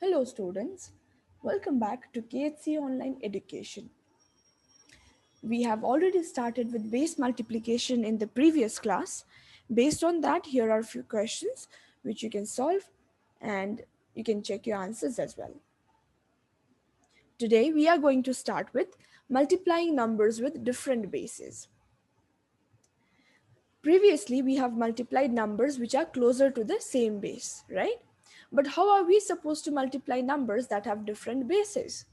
Hello students, welcome back to KHC Online Education. We have already started with base multiplication in the previous class. Based on that, here are a few questions which you can solve and you can check your answers as well. Today we are going to start with multiplying numbers with different bases. Previously we have multiplied numbers which are closer to the same base, right? But how are we supposed to multiply numbers that have different bases?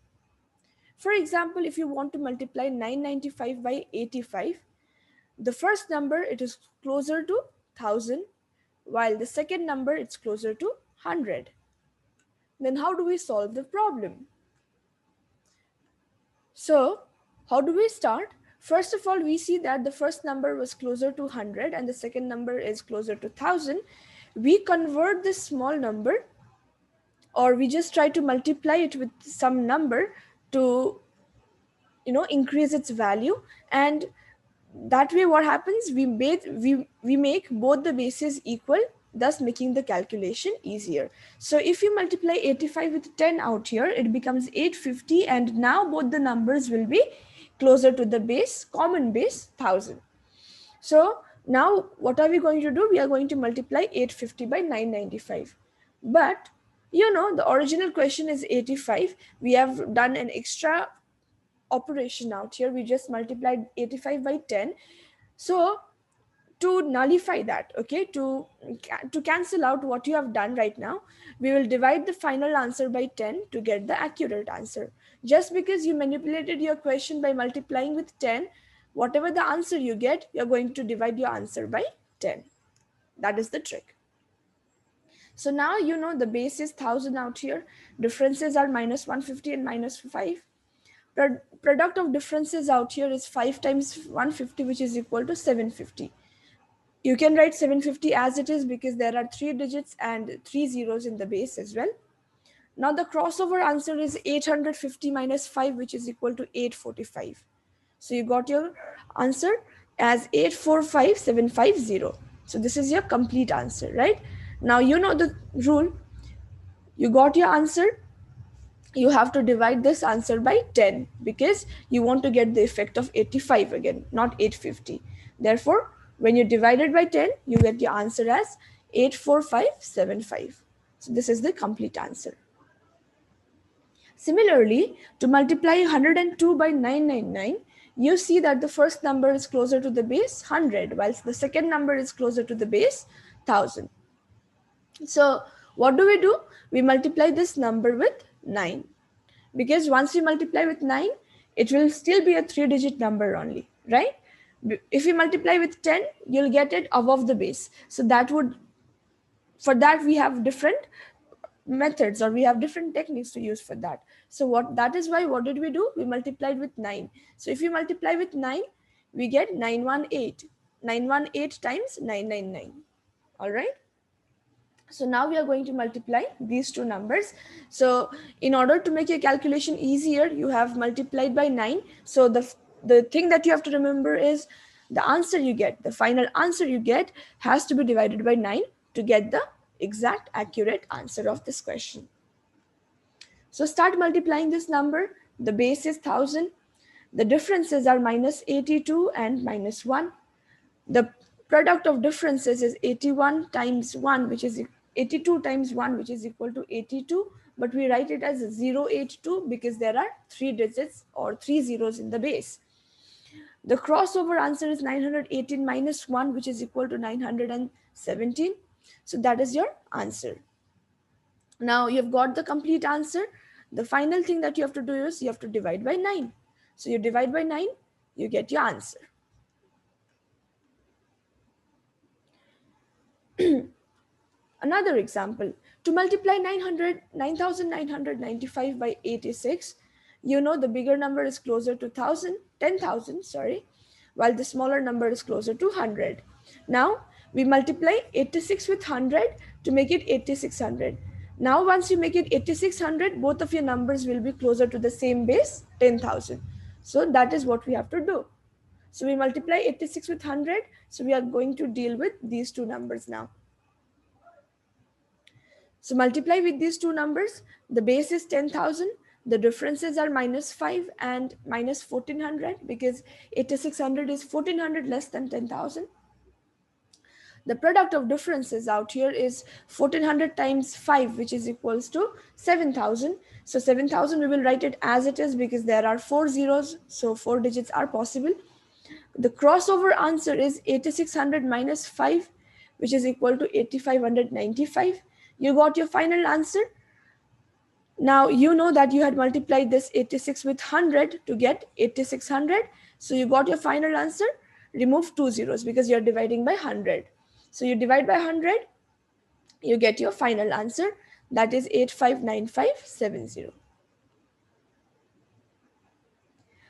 For example, if you want to multiply 995 by 85, the first number it is closer to 1000 while the second number it's closer to 100. Then how do we solve the problem? So, how do we start? First of all, we see that the first number was closer to 100 and the second number is closer to 1000. We convert this small number, or we just try to multiply it with some number to increase its value, and that way what happens, we make both the bases equal, thus making the calculation easier. So if you multiply 85 with 10 out here, it becomes 850, and now both the numbers will be closer to the base, common base, 1000. So now what are we going to do? We are going to multiply 850 by 995. But the original question is 85. We have done an extra operation out here. We just multiplied 85 by 10. So to nullify that, okay, to cancel out what you have done right now, we will divide the final answer by 10 to get the accurate answer. Just because you manipulated your question by multiplying with 10, whatever the answer you get, you're going to divide your answer by 10. That is the trick. So now the base is 1000 out here. Differences are minus 150 and minus 5. Product of differences out here is 5 times 150, which is equal to 750. You can write 750 as it is because there are 3 digits and 3 zeros in the base as well. Now the crossover answer is 850 minus 5, which is equal to 845. So you got your answer as 845750. So this is your complete answer, right? Now you know the rule. You got your answer. You have to divide this answer by 10 because you want to get the effect of 85 again, not 850. Therefore, when you divide it by 10, you get your answer as 84575. So this is the complete answer. Similarly, to multiply 102 by 999, you see that the first number is closer to the base 100, whilst the second number is closer to the base 1000. So what do? We multiply this number with 9. Because once you multiply with 9, it will still be a 3-digit number only, right? If you multiply with 10, you'll get it above the base. So for that we have different methods, or we have different techniques to use for that. So that is why what did we do? We multiplied with 9. So if you multiply with 9, we get 918. 918 times 999. All right. So now we are going to multiply these two numbers. So in order to make your calculation easier, you have multiplied by 9. So the thing that you have to remember is the answer you get, the final answer you get, has to be divided by 9 to get the exact accurate answer of this question. So start multiplying this number. The base is 1000. The differences are minus 82 and minus 1. The product of differences is 81 times 1, which is 82 times 1, which is equal to 82, but we write it as 082 because there are 3 digits or 3 zeros in the base. The crossover answer is 918 minus 1, which is equal to 917. So that is your answer. Now you've got the complete answer. The final thing that you have to do is you have to divide by 9. So you divide by 9, you get your answer. Another example, to multiply 9,995 by 86, the bigger number is closer to 10,000, while the smaller number is closer to 100. Now we multiply 86 with 100 to make it 8600. Now once you make it 8600, both of your numbers will be closer to the same base, 10,000. So that is what we have to do. So we multiply 86 with 100. So we are going to deal with these two numbers now. So multiply with these two numbers. The base is 10,000. The differences are -5 and -1400, because 8600 is 1400 less than 10,000. The product of differences out here is 1400 times 5, which is equals to 7000. So 7000, we will write it as it is because there are 4 zeros, so 4 digits are possible. The crossover answer is 8600 minus 5, which is equal to 8595. You got your final answer. Now you know that you had multiplied this 86 with 100 to get 8600. So you got your final answer. Remove two zeros because you're dividing by 100. So you divide by 100, you get your final answer, that is 859570.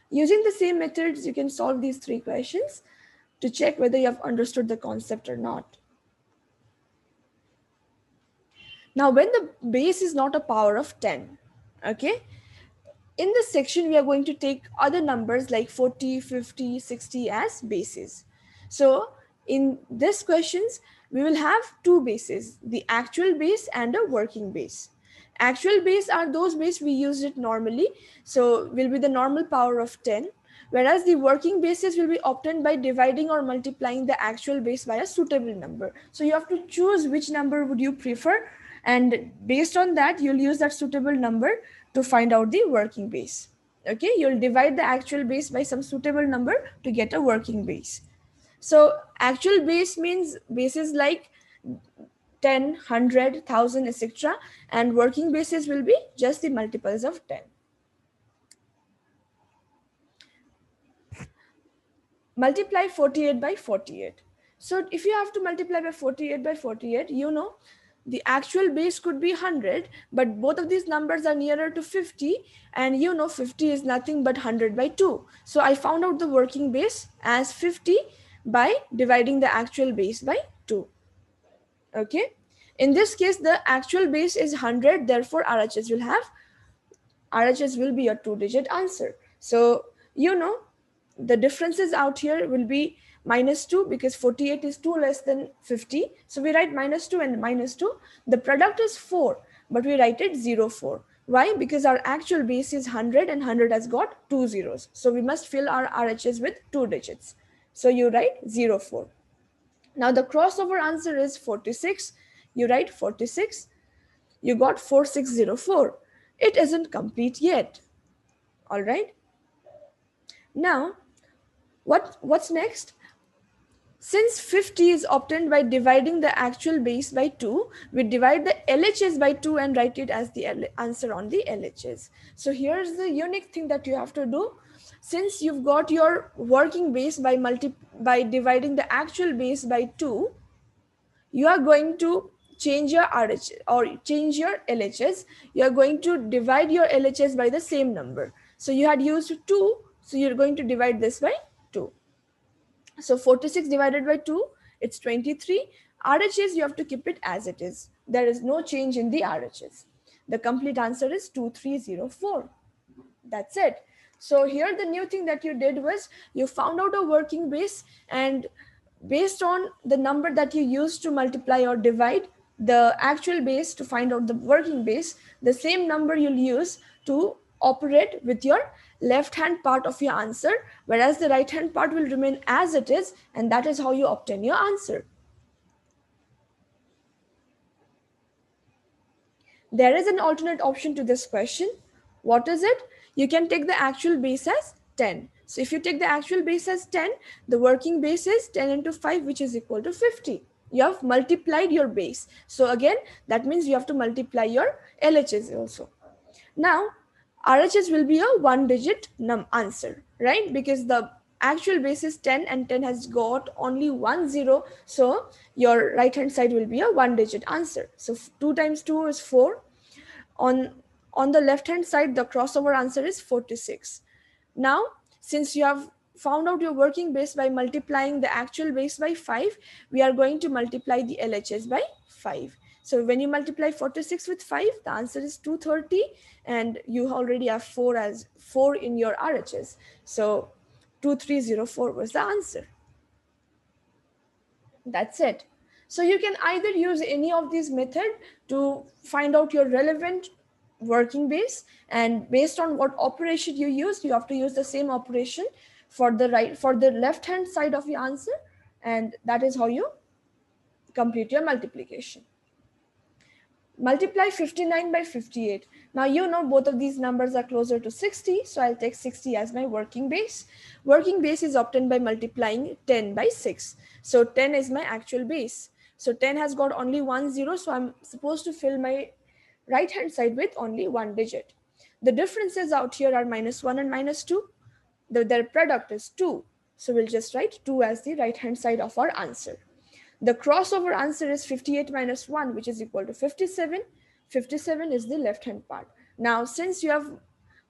Using the same methods, you can solve these three questions to check whether you have understood the concept or not. Now, when the base is not a power of 10, okay, in this section, we are going to take other numbers like 40, 50, 60 as bases. So in this questions, we will have two bases, the actual base and a working base. Actual base are those base we use it normally, so will be the normal power of 10, whereas the working bases will be obtained by dividing or multiplying the actual base by a suitable number. So you have to choose which number would you prefer, and based on that you'll use that suitable number to find out the working base. Okay, you'll divide the actual base by some suitable number to get a working base. So actual base means bases like 10, 100, 1000, etc., and working bases will be just the multiples of 10. Multiply 48 by 48. So if you have to multiply by 48 by 48, you know the actual base could be 100, but both of these numbers are nearer to 50, and you know 50 is nothing but 100 by 2. So I found out the working base as 50 by dividing the actual base by 2. Okay, in this case the actual base is 100, therefore RHS will be a two-digit answer. So you know the differences out here will be -2 because 48 is 2 less than 50. So we write -2 and -2. The product is 4, but we write it 04. Why? Because our actual base is 100 and 100 has got two zeros. So we must fill our RHS with two digits. So you write 04. Now the crossover answer is 46. You write 46. You got 4604. It isn't complete yet. All right. Now, what's next? Since 50 is obtained by dividing the actual base by 2, we divide the LHS by 2 and write it as the answer on the LHS. So here's the unique thing that you have to do. Since you've got your working base by dividing the actual base by 2, you are going to change your RH or change your LHS. You are going to divide your LHS by the same number. So you had used 2, so you're going to divide this by 2. So 46 divided by 2, it's 23. RHS, you have to keep it as it is. There is no change in the RHS. The complete answer is 2304. That's it. So here the new thing that you did was you found out a working base, and based on the number that you used to multiply or divide the actual base to find out the working base, the same number you'll use to operate with your left hand part of your answer, whereas the right hand part will remain as it is, and that is how you obtain your answer. There is an alternate option to this question. What is it? You can take the actual base as 10. So if you take the actual base as 10, the working base is 10 into 5, which is equal to 50. You have multiplied your base. So again, that means you have to multiply your LHS also. Now, RHS will be a one-digit answer, right? Because the actual base is 10 and 10 has got only 1 0. So your right-hand side will be a one-digit answer. So 2 times 2 is 4. On the left-hand side, the crossover answer is 46. Now, since you have found out your working base by multiplying the actual base by 5, we are going to multiply the LHS by 5. So when you multiply 46 with 5, the answer is 230, and you already have 4 in your RHS. So 2304 was the answer. That's it. So you can either use any of these method to find out your relevant working base, and based on what operation you use, you have to use the same operation for the left hand side of your answer, and that is how you complete your multiplication. Multiply 59 by 58. Now you know both of these numbers are closer to 60, so I'll take 60 as my working base. Working base is obtained by multiplying 10 by 6. So 10 is my actual base. So 10 has got only one zero, so I'm supposed to fill my right hand side with only one digit. The differences out here are -1 and -2. Their product is 2. So we'll just write 2 as the right hand side of our answer. The crossover answer is 58 minus 1, which is equal to 57. 57 is the left hand part. Now, since you have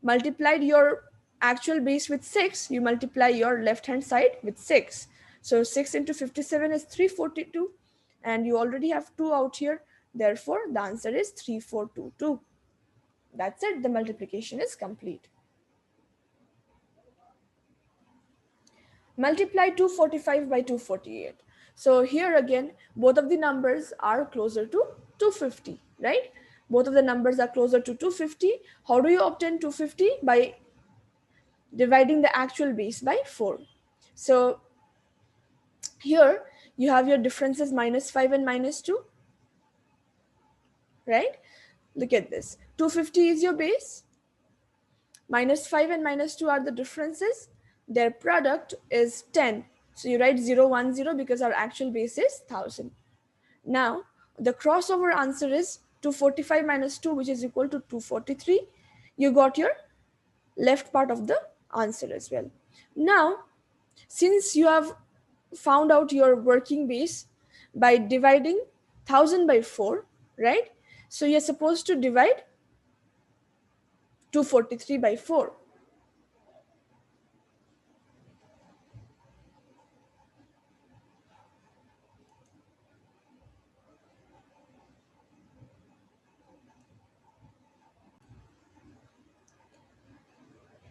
multiplied your actual base with 6, you multiply your left hand side with 6. So 6 into 57 is 342, and you already have 2 out here. Therefore, the answer is 3422. That's it. The multiplication is complete. Multiply 245 by 248. So here again, both of the numbers are closer to 250, right? Both of the numbers are closer to 250. How do you obtain 250? By dividing the actual base by 4. So here you have your differences -5 and -2, right? Look at this. 250 is your base. -5 and -2 are the differences. Their product is 10. So you write 010 because our actual base is 1000. Now, the crossover answer is 245 minus 2, which is equal to 243. You got your left part of the answer as well. Now, since you have found out your working base by dividing 1000 by 4, right? So you're supposed to divide 243 by 4.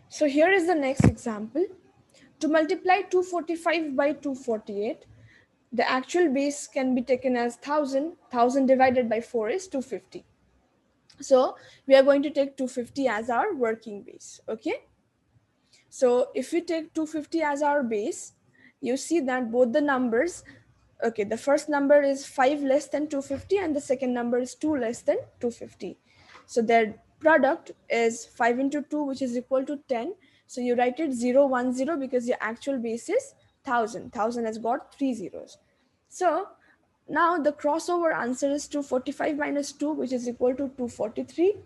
So here is the next example. To multiply 245 by 248, the actual base can be taken as 1000. 1000 divided by 4 is 250. So we are going to take 250 as our working base, okay? So if we take 250 as our base, you see that both the numbers, okay, the first number is 5 less than 250 and the second number is 2 less than 250. So their product is 5 into 2, which is equal to 10. So you write it 010 because your actual base is 1000. 1000 has got 3 zeros. So now the crossover answer is 245 minus 2, which is equal to 243.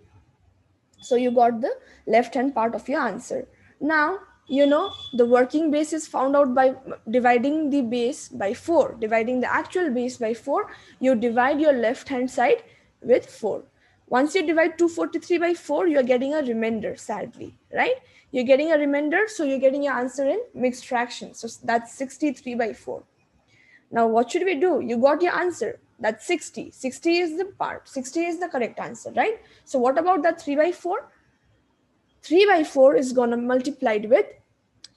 So you got the left hand part of your answer. Now, you know, the working base is found out by dividing the base by 4. Dividing the actual base by 4, you divide your left hand side with 4. Once you divide 243 by 4, you're getting a remainder, sadly, right? You're getting a remainder, so you're getting your answer in mixed fraction. So that's 63 by 4. Now, what should we do? You got your answer. That's 60. 60 is the part. 60 is the correct answer, right? So what about that 3 by 4? 3 by 4 is going to multiplied with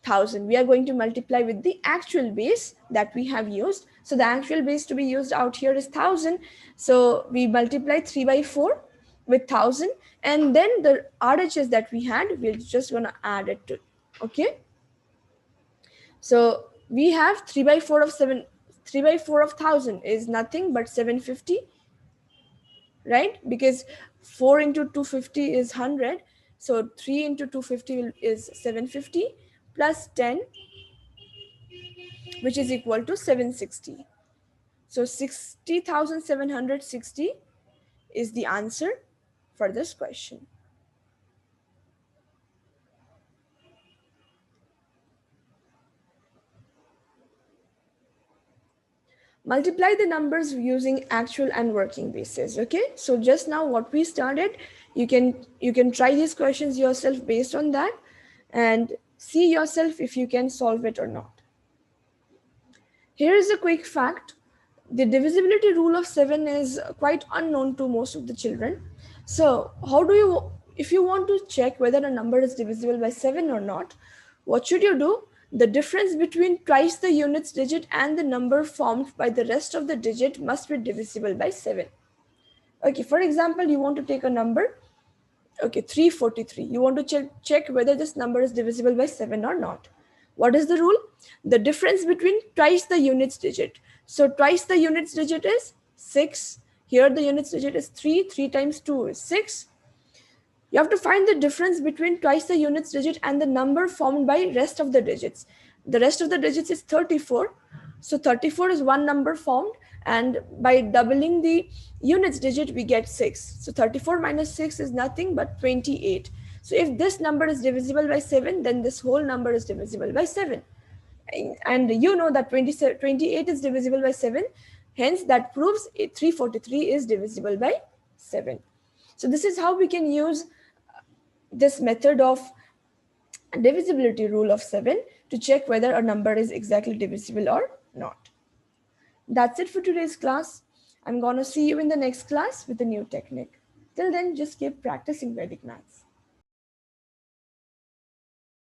1000. We are going to multiply with the actual base that we have used. So the actual base to be used out here is 1000. So we multiply 3 by 4 with 1000. And then the RHS that we had, we're just going to add it to, okay? So we have 3 by 4 of 7. 3 by 4 of 1000 is nothing but 750, right? Because 4 into 250 is 100. So 3 into 250 is 750 plus 10, which is equal to 760. So 60,760 is the answer for this question. Multiply the numbers using actual and working bases, okay? So just now what we started, you can try these questions yourself based on that and see yourself if you can solve it or not. Here is a quick fact. The divisibility rule of 7 is quite unknown to most of the children. So how do you, if you want to check whether a number is divisible by 7 or not, what should you do? The difference between twice the units digit and the number formed by the rest of the digit must be divisible by 7. Okay, for example, you want to take a number, okay, 343. You want to check whether this number is divisible by 7 or not. What is the rule? The difference between twice the units digit. So twice the units digit is 6. Here the units digit is 3. 3 times 2 is 6. You have to find the difference between twice the units digit and the number formed by rest of the digits. The rest of the digits is 34. So 34 is one number formed, and by doubling the units digit we get 6. So 34 minus 6 is nothing but 28. So if this number is divisible by 7, then this whole number is divisible by 7. And you know that 28 is divisible by 7. Hence that proves 343 is divisible by 7. So this is how we can use this method of divisibility rule of 7 to check whether a number is exactly divisible or not. That's it for today's class. I'm going to see you in the next class with a new technique. Till then, just keep practicing Vedic maths.